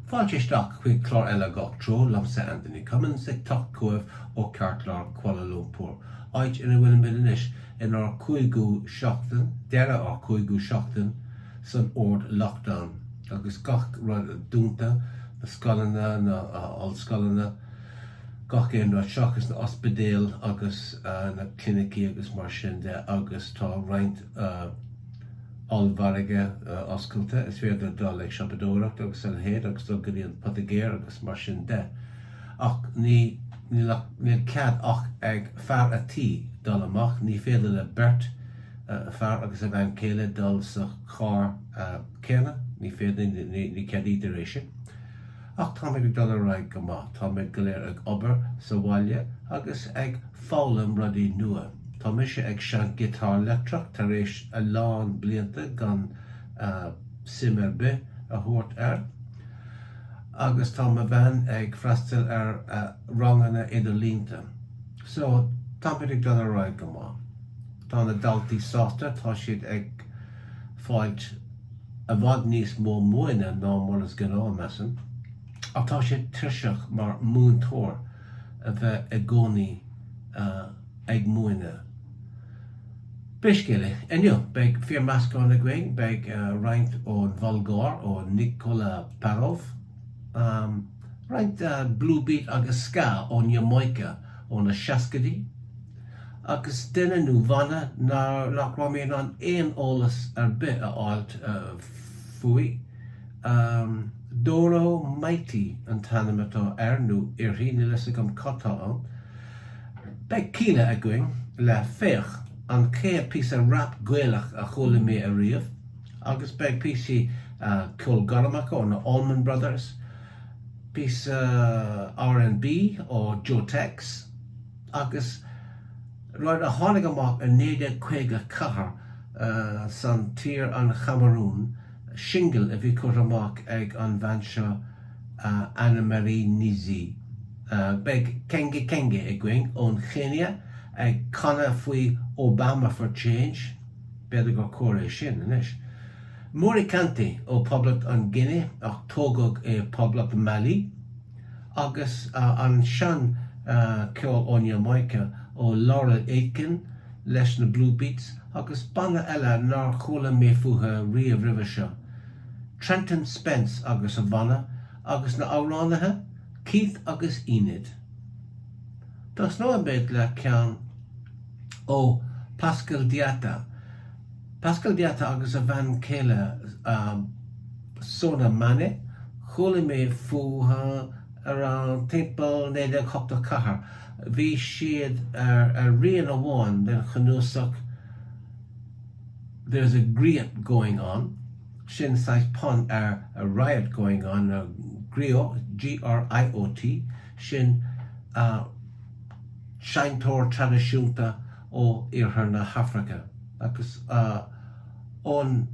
Fáilteach chuig chlár eile Gach Treo lamsa Anthony Cummins ag tucht cuamh ó ceartláir Kuala Lumpur. Áit ina bhfuil mid inis in our chuigú seachtain, deire our chuigú seachtain san ord lockdown. Agus gach rud dúnta na scolanna na allscolanna gach éon rud seachas na ospidéal agus na clinicí agus mar sin de agus tá roinnt allmharige oscailte is féidir dá le siapadóireacht agus an héad agus do guríon patagéir agus mar sin de. Ach ní cead ach ag fear atí dul amach, ní féidir le bert fear agus a bheith céile dul sa chár céine, ní féidir ní cead idir éis sin. Ach tá méid dul a raig go maith, tá méid go léir ag obair sa bhaile agus ag fálam rudaí nua. Tá mise ag sean gitár letrach tar éis a lán blianta gan simmer be a thuairt agus tá ma bhean ag freistal ranganna idirlínta. So tá méid ag dul a raig go maith. Tá na daltaí sásta tá siad ag fáilt a bhd níos mó muoine ná mar is gná mesan. Ach tá siad triseach mar múntóir a bheith ag gcónaí ag muoine. Briscéile, inniu, beag fíor meascán a gcuing, beag roinnt ón Volgár ó Nicola Parov, roinnt Bluebeat agus ska ón Jamaica ó na Seascadí, agus duine nó bhanna nach raibh an éon ólas ar bith a áilt fuaí. Dóró Mighty an tanamatá nó iarthaí ní leis agam catá an. Beag cíle a gcuing le Féach an céad pís a rap gaelach a chola mé a riamh, agus beag písí Col Garamach ó na Allman Brothers, pís R&B ó Joe Tex, agus roiid a tháinig amach a 95 san tír an Cameroon, single a bhí cuat amach ag an bhain seo Anna Marie Nizi. Beag Kenge a gcuing ón Chéine ag canna faoi Obama for Change, beidir go cóir sin inis. Moricante ó poblacht an Guinea ach tógad poblacht Mali, agus an sean ceol ón Jamaica ó Laurel Aitken leis na Bluebeats, agus banna eile nar chola mé fuaithe riamh ribh seo. Trenton Spence agus a bhanna, agus na áránaithe Keith agus Enid. Tás nó a beit le ceann ó Pascal Diata. Pascal Diata agus a bhain céile Sona Mane, chola mé fuaithe ar an timpeall 1984. Bhí siad ar rian amháin den chunúsach there's a griot going on, sin sais pon a riot going on, Grio, G-R-I-O-T, sin seintóir tradiisiúnta ó iarthar na Hafraice. Agus ón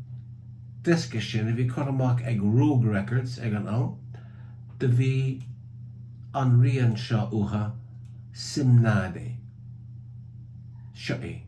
disca sin a bhí cuat amach ag Rogue Records ag an am, de bhí an rian seo uatha Simnade. Seo é.